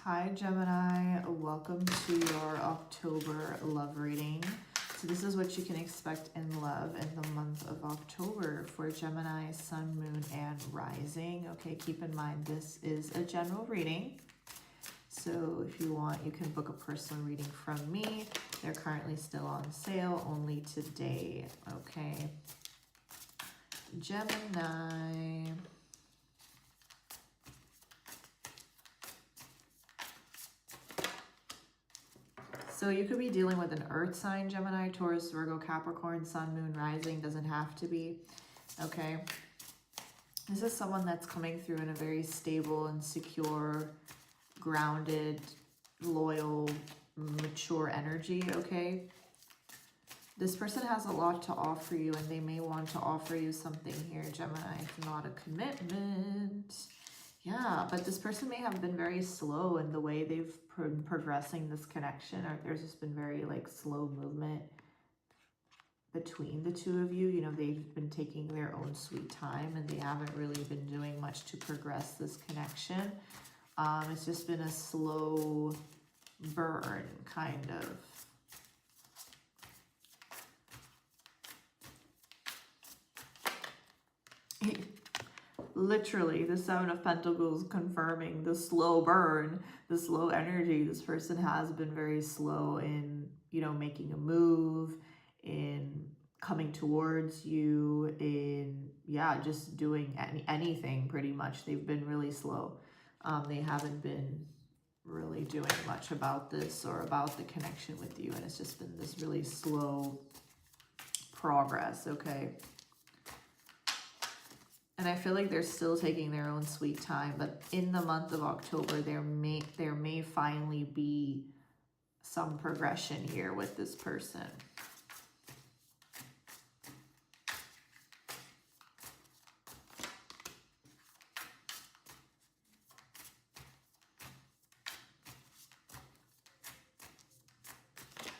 Hi Gemini, welcome to your October love reading. So this is what you can expect in love in the month of October for Gemini, Sun, Moon, and Rising. Okay, keep in mind this is a general reading. So if you want, you can book a personal reading from me. They're currently still on sale, only today. Okay. Gemini. So you could be dealing with an earth sign, Gemini, Taurus, Virgo, Capricorn, Sun, Moon, Rising. Doesn't have to be. Okay. This is someone that's coming through in a very stable and secure, grounded, loyal, mature energy, okay? This person has a lot to offer you, and they may want to offer you something here, Gemini. It's not a commitment. Yeah, but this person may have been very slow in the way they've been progressing this connection, or there's just been very like slow movement between the two of you. You know, they've been taking their own sweet time and they haven't really been doing much to progress this connection. It's just been a slow burn, kind of. Literally, the Seven of Pentacles confirming the slow burn, the slow energy. This person has been very slow in, you know, making a move, in coming towards you, in, yeah, just doing anything pretty much. They've been really slow. They haven't been really doing much about this or about the connection with you. And it's just been this really slow progress, okay? And I feel like they're still taking their own sweet time, but in the month of October, there may finally be some progression here with this person.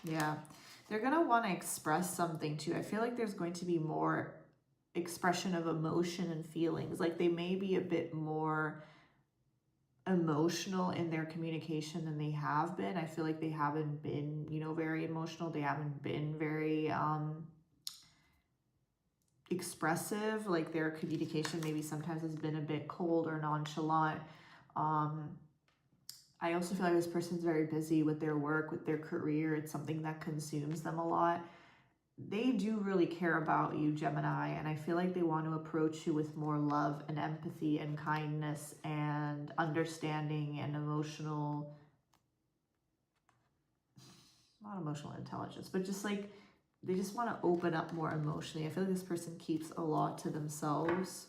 Yeah, they're going to want to express something too. I feel like there's going to be more expression of emotion and feelings. Like they may be a bit more emotional in their communication than they have been. I feel like they haven't been, you know, very emotional. They haven't been very expressive. Like their communication maybe sometimes has been a bit cold or nonchalant. I also feel like this person's very busy with their work, with their career. It's something that consumes them a lot. They do really care about you, Gemini, and I feel like they want to approach you with more love and empathy and kindness and understanding and emotional, not emotional intelligence, but just like they just want to open up more emotionally. I feel like this person keeps a lot to themselves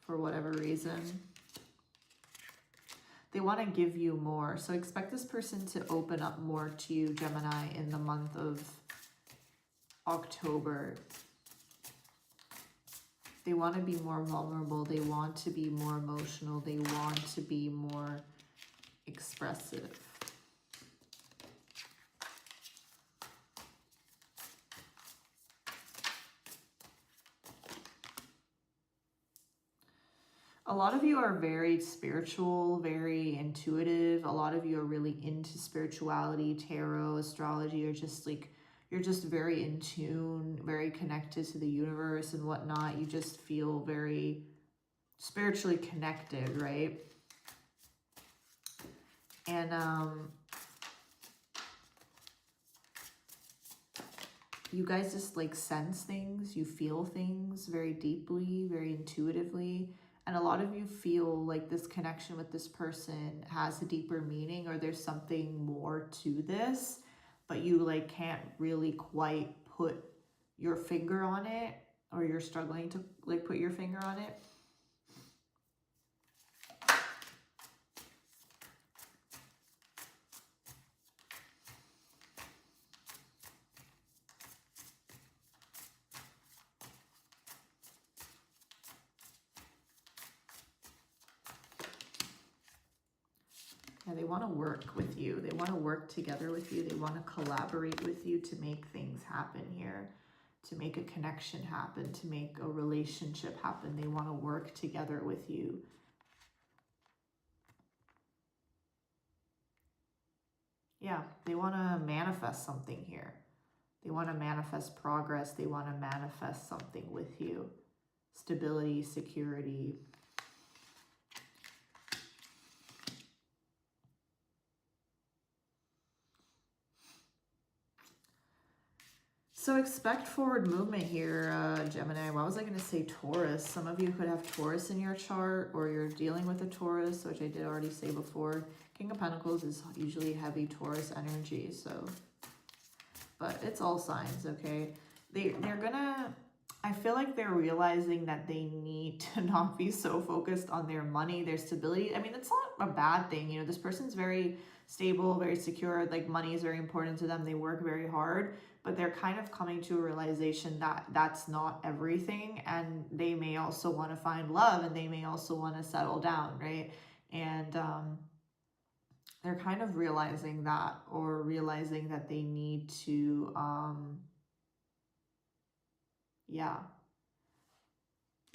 for whatever reason. They want to give you more. So expect this person to open up more to you, Gemini, in the month of October. They want to be more vulnerable. They want to be more emotional. They want to be more expressive. A lot of you are very spiritual, very intuitive. A lot of you are really into spirituality, tarot, astrology. You're just like, you're just very in tune, very connected to the universe and whatnot. You just feel very spiritually connected, right? And you guys just like sense things, you feel things very deeply, very intuitively. And a lot of you feel like this connection with this person has a deeper meaning, or there's something more to this, but you like can't really quite put your finger on it, or you're struggling to like put your finger on it. Yeah, they want to work with you. They want to work together with you. They want to collaborate with you to make things happen here, to make a connection happen, to make a relationship happen. They want to work together with you. yeah, they want to manifest something here. They want to manifest progress. They want to manifest something with you. Stability, security. So expect forward movement here, Gemini. Why was I going to say Taurus? Some of you could have Taurus in your chart, or you're dealing with a Taurus, which I did already say before. King of Pentacles is usually heavy Taurus energy, so... But it's all signs, okay? They're gonna... I feel like they're realizing that they need to not be so focused on their money, their stability. I mean, it's not a bad thing. You know, this person's very stable, very secure. Like, money is very important to them. They work very hard. But they're kind of coming to a realization that that's not everything. And they may also want to find love. And they may also want to settle down, right? And they're kind of realizing that, or realizing that they need to... yeah,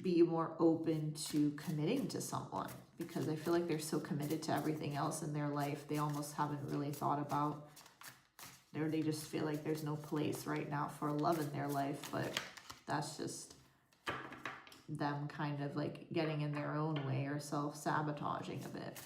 be more open to committing to someone, because I feel like they're so committed to everything else in their life. They almost haven't really thought about, or they just feel like there's no place right now for love in their life. But that's just them kind of like getting in their own way or self-sabotaging a bit.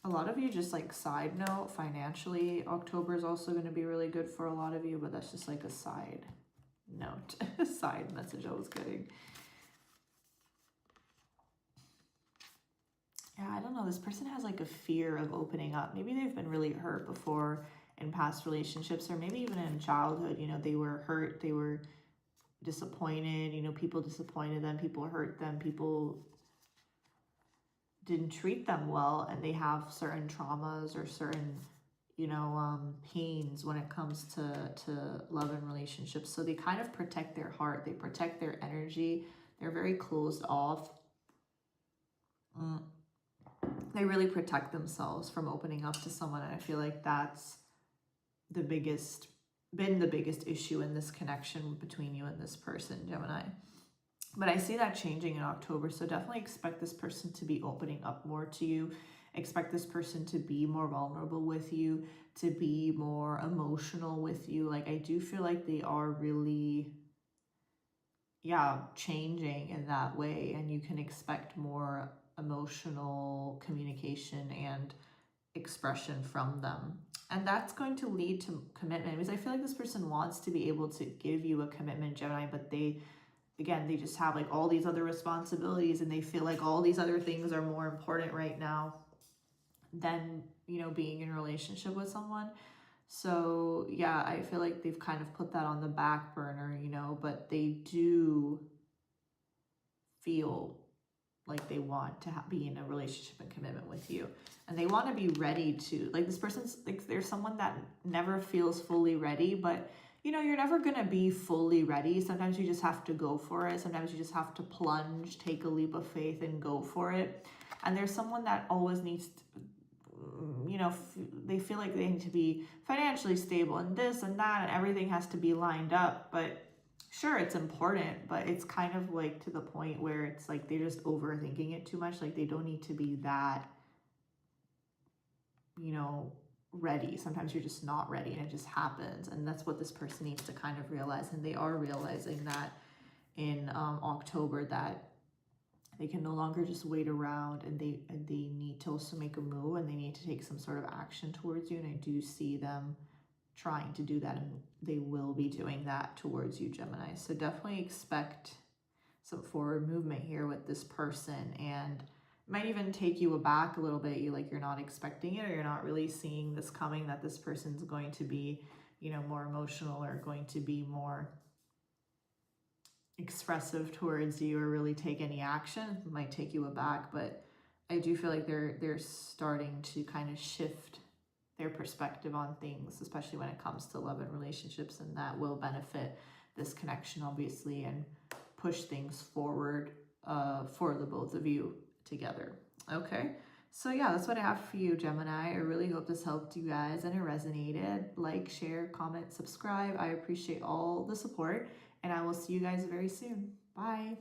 A lot of you, just like side note, financially, October is also going to be really good for a lot of you, but that's just like a side note, side message I was getting. Yeah, I don't know. This person has like a fear of opening up. Maybe they've been really hurt before in past relationships, or maybe even in childhood. You know, they were hurt, they were disappointed, you know, people disappointed them, people hurt them, people didn't treat them well, and they have certain traumas or certain, you know, pains when it comes to love and relationships. So they kind of protect their heart, they protect their energy, they're very closed off. They really protect themselves from opening up to someone, and I feel like that's been the biggest issue in this connection between you and this person, Gemini. But I see that changing in October, so definitely expect this person to be opening up more to you. Expect this person to be more vulnerable with you, to be more emotional with you. Like, I do feel like they are really, yeah, changing in that way, and you can expect more emotional communication and expression from them. And that's going to lead to commitment, because I feel like this person wants to be able to give you a commitment, Gemini, but they just have like all these other responsibilities, and they feel like all these other things are more important right now than, you know, being in a relationship with someone. So yeah, I feel like they've kind of put that on the back burner, you know, but they do feel like they want to be in a relationship and commitment with you, and they want to be ready to, like, this person's like, there's someone that never feels fully ready, but you know, you're never going to be fully ready. Sometimes you just have to go for it. Sometimes you just have to plunge, take a leap of faith and go for it. And there's someone that always needs to, you know, they feel like they need to be financially stable and this and that, and everything has to be lined up. But sure, it's important, but it's kind of like to the point where it's like they're just overthinking it too much. Like, they don't need to be that, you know, ready. Sometimes you're just not ready, and it just happens. And that's what this person needs to kind of realize. And they are realizing that in October, that they can no longer just wait around, and they need to also make a move, and they need to take some sort of action towards you. And I do see them trying to do that, and they will be doing that towards you, Gemini. So definitely expect some forward movement here with this person, and might even take you aback a little bit. You're not expecting it, or you're not really seeing this coming, that this person's going to be, you know, more emotional, or going to be more expressive towards you, or really take any action. It might take you aback, but I do feel like they're starting to kind of shift their perspective on things, especially when it comes to love and relationships, and that will benefit this connection, obviously, and push things forward for the both of you together. Okay, So yeah, that's what I have for you, Gemini. I really hope this helped you guys and it resonated. Like, share, comment, subscribe. I appreciate all the support, and I will see you guys very soon. Bye.